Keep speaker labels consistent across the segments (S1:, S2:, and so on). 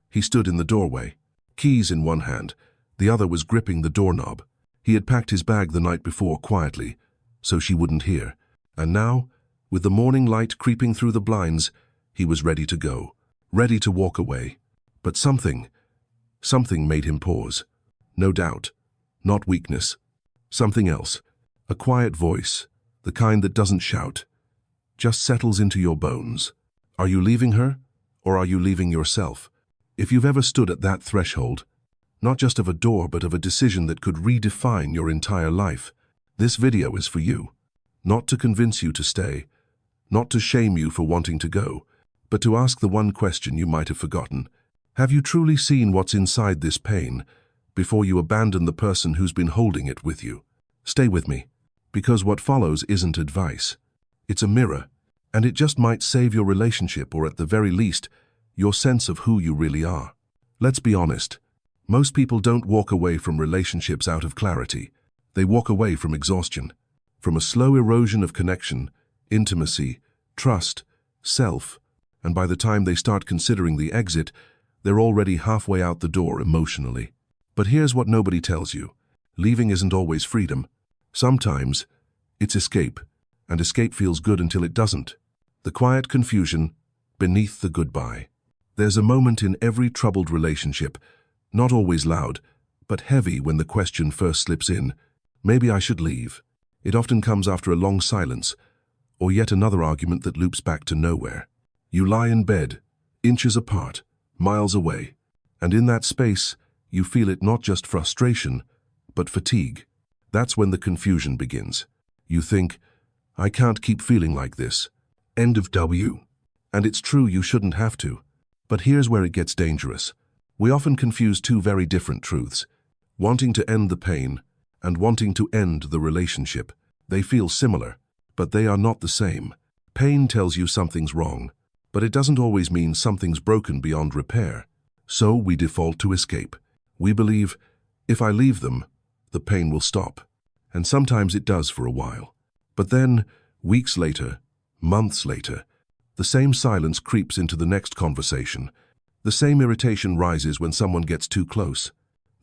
S1: He stood in the doorway, keys in one hand, the other was gripping the doorknob. He had packed his bag the night before quietly, so she wouldn't hear. And now, with the morning light creeping through the blinds, he was ready to go, ready to walk away. But something made him pause. No doubt, not weakness. Something else. A quiet voice, the kind that doesn't shout, just settles into your bones. Are you leaving her, or are you leaving yourself? If you've ever stood at that threshold, not just of a door but of a decision that could redefine your entire life, this video is for you. Not to convince you to stay, not to shame you for wanting to go, but to ask the one question you might have forgotten. Have you truly seen what's inside this pain before you abandon the person who's been holding it with you? Stay with me, because what follows isn't advice. It's a mirror, and it just might save your relationship or at the very least, your sense of who you really are. Let's be honest. Most people don't walk away from relationships out of clarity. They walk away from exhaustion, from a slow erosion of connection, intimacy, trust, self, and by the time they start considering the exit, they're already halfway out the door emotionally. But here's what nobody tells you. Leaving isn't always freedom. Sometimes it's escape, and escape feels good until it doesn't. The quiet confusion beneath the goodbye. There's a moment in every troubled relationship, not always loud, but heavy when the question first slips in. Maybe I should leave. It often comes after a long silence, or yet another argument that loops back to nowhere. You lie in bed, inches apart, miles away, and in that space, you feel it not just frustration, but fatigue. That's when the confusion begins. You think, I can't keep feeling like this. End of W. And it's true you shouldn't have to. But here's where it gets dangerous. We often confuse two very different truths. Wanting to end the pain and wanting to end the relationship. They feel similar, but they are not the same. Pain tells you something's wrong, but it doesn't always mean something's broken beyond repair. So we default to escape. We believe, if I leave them, the pain will stop. And sometimes it does for a while. But then, weeks later, months later, the same silence creeps into the next conversation. The same irritation rises when someone gets too close.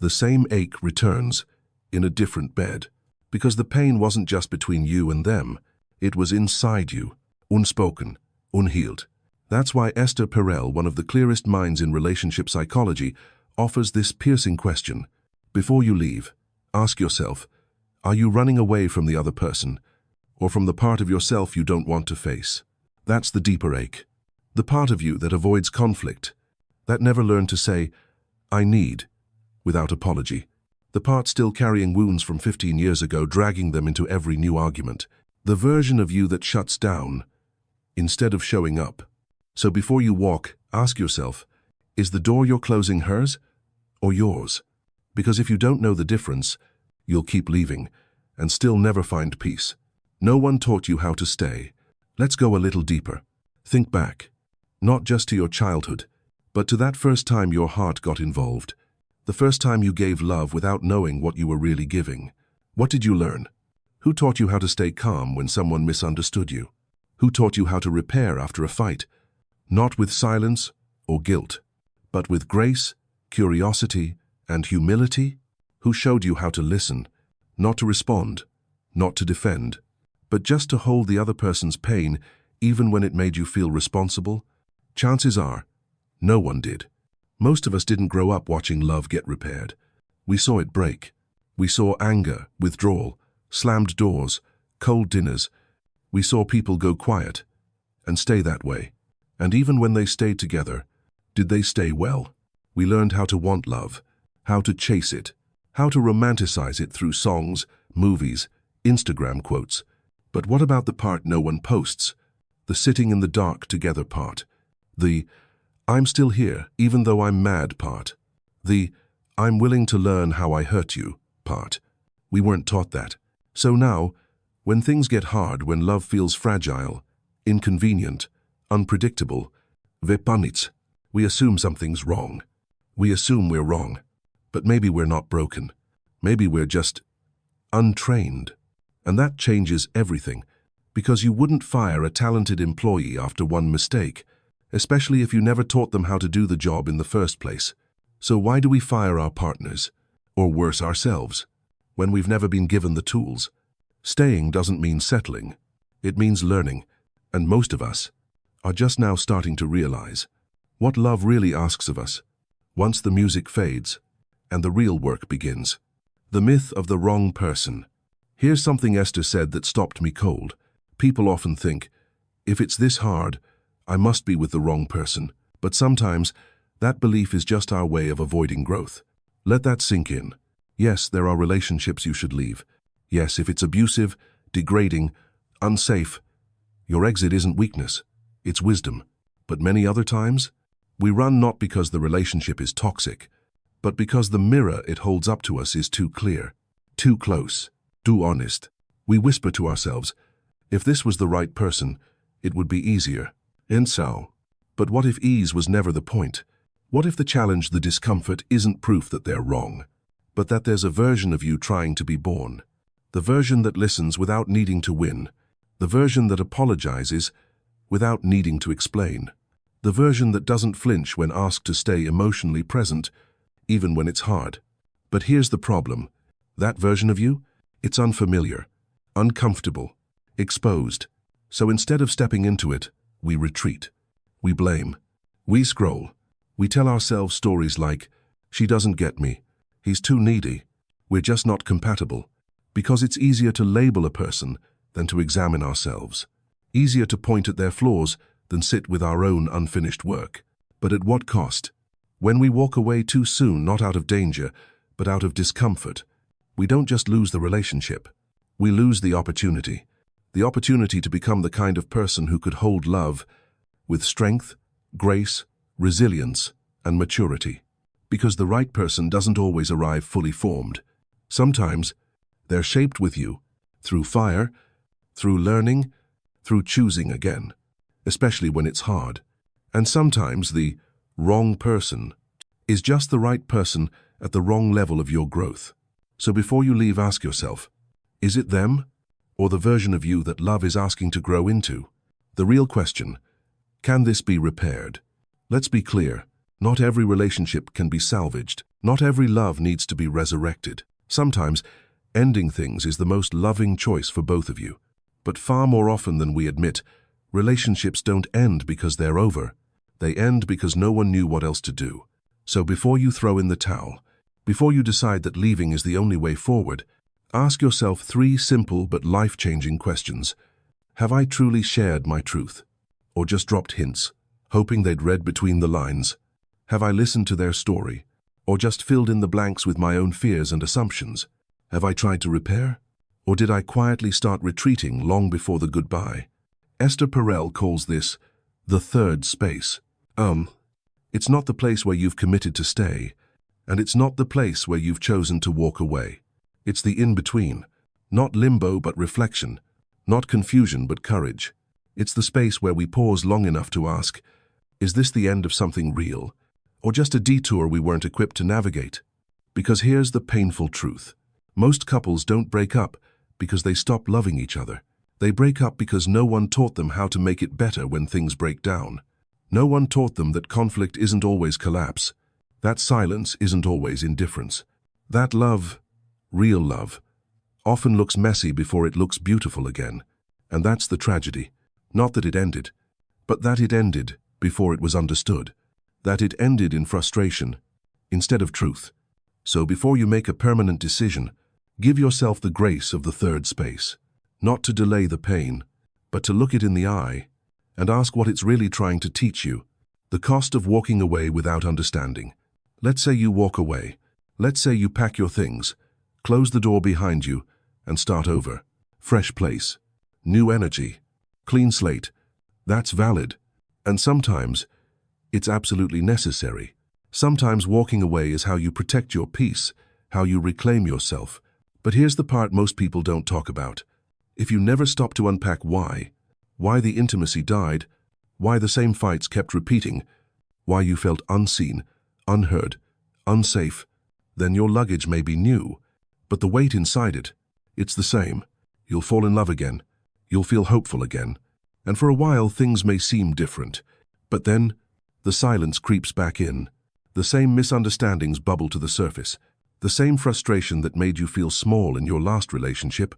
S1: The same ache returns, in a different bed. Because the pain wasn't just between you and them. It was inside you, unspoken, unhealed. That's why Esther Perel, one of the clearest minds in relationship psychology, offers this piercing question. Before you leave, ask yourself, are you running away from the other person, or from the part of yourself you don't want to face? That's the deeper ache. The part of you that avoids conflict, that never learned to say, I need, without apology. The part still carrying wounds from 15 years ago, dragging them into every new argument. The version of you that shuts down, instead of showing up. So before you walk, ask yourself, is the door you're closing hers or yours? Because if you don't know the difference, you'll keep leaving and still never find peace. No one taught you how to stay. Let's go a little deeper. Think back, not just to your childhood, but to that first time your heart got involved. The first time you gave love without knowing what you were really giving. What did you learn? Who taught you how to stay calm when someone misunderstood you? Who taught you how to repair after a fight? Not with silence or guilt, but with grace, curiosity, and humility? Who showed you how to listen, not to respond, not to defend, but just to hold the other person's pain even when it made you feel responsible? Chances are, no one did. Most of us didn't grow up watching love get repaired. We saw it break. We saw anger, withdrawal, slammed doors, cold dinners. We saw people go quiet and stay that way. And even when they stayed together, did they stay well? We learned how to want love, how to chase it, how to romanticize it through songs, movies, Instagram quotes. But what about the part no one posts? The sitting in the dark together part. The I'm still here, even though I'm mad part. The I'm willing to learn how I hurt you part. We weren't taught that. So now, when things get hard, when love feels fragile, inconvenient, unpredictable, we assume something's wrong. We assume we're wrong. But maybe we're not broken. Maybe we're just untrained. And that changes everything, because you wouldn't fire a talented employee after one mistake, especially if you never taught them how to do the job in the first place. So why do we fire our partners, or worse ourselves, when we've never been given the tools? Staying doesn't mean settling. It means learning, and most of us are just now starting to realize what love really asks of us once the music fades and the real work begins. The myth of the wrong person. Here's something Esther said that stopped me cold. People often think, if it's this hard, I must be with the wrong person. But sometimes, that belief is just our way of avoiding growth. Let that sink in. Yes, there are relationships you should leave. Yes, if it's abusive, degrading, unsafe, your exit isn't weakness, it's wisdom. But many other times, we run not because the relationship is toxic, but because the mirror it holds up to us is too clear, too close, too honest. We whisper to ourselves, if this was the right person, it would be easier. And so, but what if ease was never the point? What if the challenge, the discomfort, isn't proof that they're wrong, but that there's a version of you trying to be born? The version that listens without needing to win. The version that apologizes without needing to explain. The version that doesn't flinch when asked to stay emotionally present, even when it's hard. But here's the problem. That version of you, it's unfamiliar, uncomfortable, exposed. So instead of stepping into it, we retreat. We blame. We scroll. We tell ourselves stories like, she doesn't get me. He's too needy. We're just not compatible. Because it's easier to label a person than to examine ourselves. Easier to point at their flaws than sit with our own unfinished work. But at what cost? When we walk away too soon, not out of danger, but out of discomfort, we don't just lose the relationship. We lose the opportunity to become the kind of person who could hold love with strength, grace, resilience, and maturity. Because the right person doesn't always arrive fully formed. Sometimes, they're shaped with you, through fire, through learning, through choosing again, especially when it's hard. And sometimes the wrong person is just the right person at the wrong level of your growth. So before you leave, ask yourself, is it them, or the version of you that love is asking to grow into? The real question, can this be repaired? Let's be clear, not every relationship can be salvaged. Not every love needs to be resurrected. Sometimes, ending things is the most loving choice for both of you. But far more often than we admit, relationships don't end because they're over. They end because no one knew what else to do. So before you throw in the towel, before you decide that leaving is the only way forward, ask yourself 3 simple but life-changing questions. Have I truly shared my truth? Or just dropped hints, hoping they'd read between the lines? Have I listened to their story? Or just filled in the blanks with my own fears and assumptions? Have I tried to repair? Or did I quietly start retreating long before the goodbye? Esther Perel calls this the third space. It's not the place where you've committed to stay, and it's not the place where you've chosen to walk away. It's the in-between, not limbo but reflection, not confusion but courage. It's the space where we pause long enough to ask, is this the end of something real, or just a detour we weren't equipped to navigate? Because here's the painful truth. Most couples don't break up because they stop loving each other. They break up because no one taught them how to make it better when things break down. No one taught them that conflict isn't always collapse, that silence isn't always indifference. That love, real love, often looks messy before it looks beautiful again. And that's the tragedy. Not that it ended, but that it ended before it was understood. That it ended in frustration instead of truth. So before you make a permanent decision, give yourself the grace of the third space. Not to delay the pain, but to look it in the eye and ask what it's really trying to teach you. The cost of walking away without understanding. Let's say you walk away. Let's say you pack your things, close the door behind you, and start over. Fresh place, new energy, clean slate. That's valid. And sometimes, it's absolutely necessary. Sometimes walking away is how you protect your peace, how you reclaim yourself. But here's the part most people don't talk about. If you never stop to unpack why the intimacy died, why the same fights kept repeating, why you felt unseen, unheard, unsafe, then your luggage may be new, but the weight inside it, it's the same. You'll fall in love again. You'll feel hopeful again. And for a while, things may seem different. But then, the silence creeps back in. The same misunderstandings bubble to the surface. The same frustration that made you feel small in your last relationship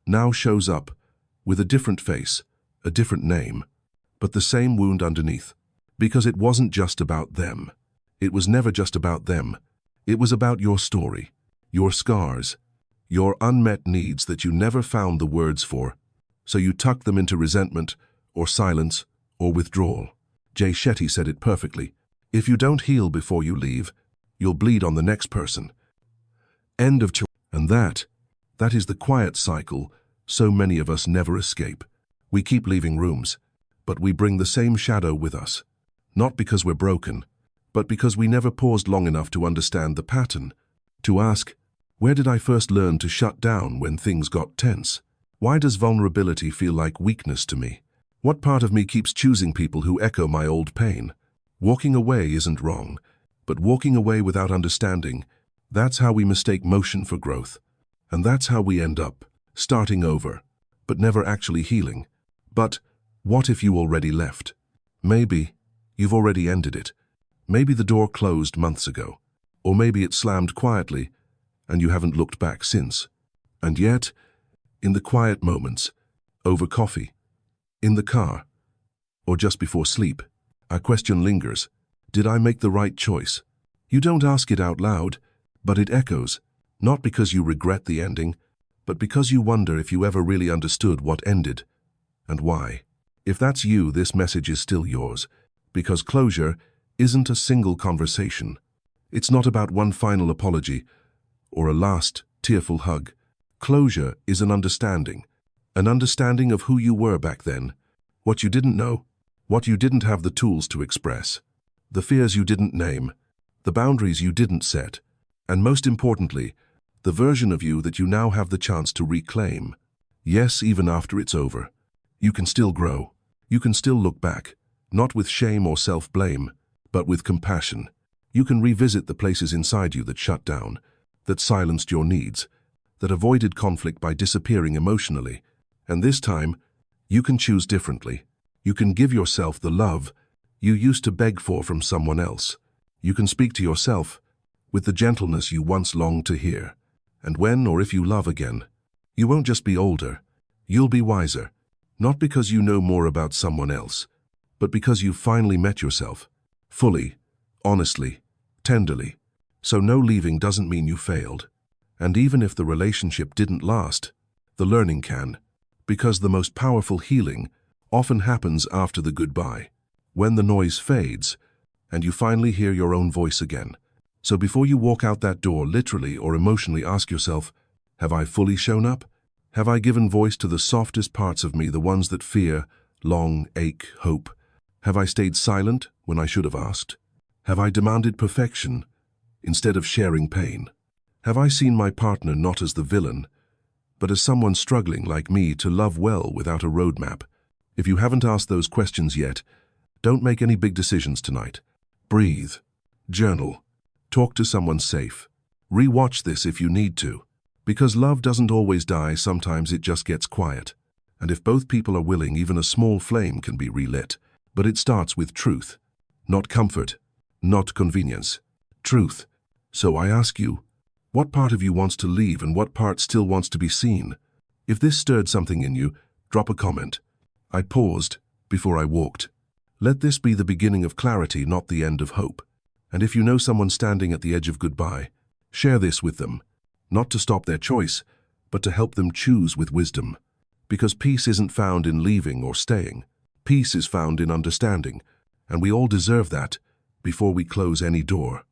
S1: now shows up with a different face, a different name, but the same wound underneath. Because it wasn't just about them. It was never just about them. It was about your story, your scars, your unmet needs that you never found the words for, so you tucked them into resentment, or silence, or withdrawal. Jay Shetty said it perfectly. If you don't heal before you leave, you'll bleed on the next person. End of. And that is the quiet cycle so many of us never escape. We keep leaving rooms, but we bring the same shadow with us. Not because we're broken, but because we never paused long enough to understand the pattern. To ask, where did I first learn to shut down when things got tense? Why does vulnerability feel like weakness to me? What part of me keeps choosing people who echo my old pain? Walking away isn't wrong, but walking away without understanding, that's how we mistake motion for growth. And that's how we end up, starting over, but never actually healing. But what if you already left? Maybe you've already ended it. Maybe the door closed months ago, or maybe it slammed quietly and you haven't looked back since. And yet, in the quiet moments, over coffee, in the car, or just before sleep, a question lingers. Did I make the right choice? You don't ask it out loud, but it echoes, not because you regret the ending, but because you wonder if you ever really understood what ended, and why. If that's you, this message is still yours, because closure isn't a single conversation. It's not about one final apology or a last tearful hug. Closure is an understanding of who you were back then, what you didn't know, what you didn't have the tools to express, the fears you didn't name, the boundaries you didn't set, and most importantly, the version of you that you now have the chance to reclaim. Yes, even after it's over, you can still grow. You can still look back, not with shame or self-blame, but with compassion. You can revisit the places inside you that shut down, that silenced your needs, that avoided conflict by disappearing emotionally. And this time, you can choose differently. You can give yourself the love you used to beg for from someone else. You can speak to yourself with the gentleness you once longed to hear. And when or if you love again, you won't just be older, you'll be wiser. Not because you know more about someone else, but because you've finally met yourself. Fully, honestly, tenderly. So no leaving doesn't mean you failed. And even if the relationship didn't last, the learning can. Because the most powerful healing often happens after the goodbye, when the noise fades, and you finally hear your own voice again. So before you walk out that door, literally or emotionally, ask yourself, have I fully shown up? Have I given voice to the softest parts of me, the ones that fear, long, ache, hope? Have I stayed silent when I should have asked? Have I demanded perfection instead of sharing pain? Have I seen my partner not as the villain, but as someone struggling like me to love well without a roadmap? If you haven't asked those questions yet, don't make any big decisions tonight. Breathe. Journal. Talk to someone safe. Rewatch this if you need to. Because love doesn't always die, sometimes it just gets quiet. And if both people are willing, even a small flame can be relit. But it starts with truth. Not comfort. Not convenience. Truth. So I ask you, what part of you wants to leave and what part still wants to be seen? If this stirred something in you, drop a comment. I paused before I walked. Let this be the beginning of clarity, not the end of hope. And if you know someone standing at the edge of goodbye, share this with them. Not to stop their choice, but to help them choose with wisdom. Because peace isn't found in leaving or staying. Peace is found in understanding, and we all deserve that before we close any door.